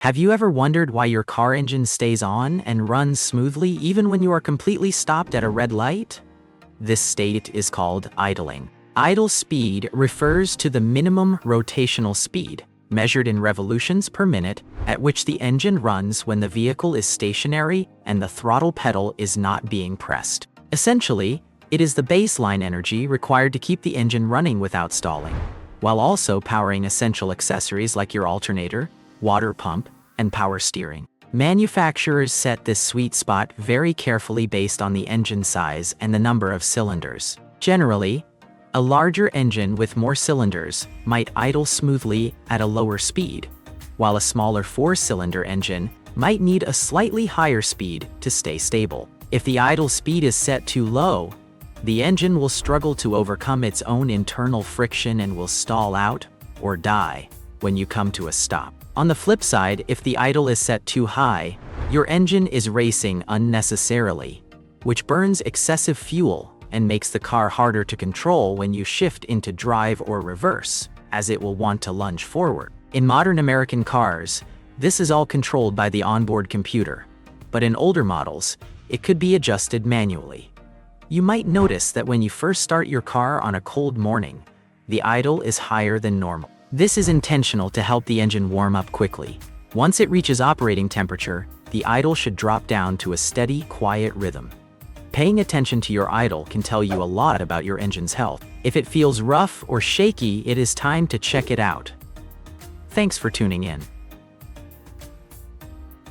Have you ever wondered why your car engine stays on and runs smoothly even when you are completely stopped at a red light? This state is called idling. Idle speed refers to the minimum rotational speed, measured in revolutions per minute, at which the engine runs when the vehicle is stationary and the throttle pedal is not being pressed. Essentially, it is the baseline energy required to keep the engine running without stalling, while also powering essential accessories like your alternator, water pump, and power steering. Manufacturers set this sweet spot very carefully based on the engine size and the number of cylinders. Generally, a larger engine with more cylinders might idle smoothly at a lower speed, while a smaller 4-cylinder engine might need a slightly higher speed to stay stable. If the idle speed is set too low, the engine will struggle to overcome its own internal friction and will stall out or die when you come to a stop. On the flip side, if the idle is set too high, your engine is racing unnecessarily, which burns excessive fuel and makes the car harder to control when you shift into drive or reverse, as it will want to lunge forward. In modern American cars, this is all controlled by the onboard computer, but in older models, it could be adjusted manually. You might notice that when you first start your car on a cold morning, the idle is higher than normal. This is intentional to help the engine warm up quickly. Once it reaches operating temperature, the idle should drop down to a steady, quiet rhythm. Paying attention to your idle can tell you a lot about your engine's health. If it feels rough or shaky, it is time to check it out. Thanks for tuning in.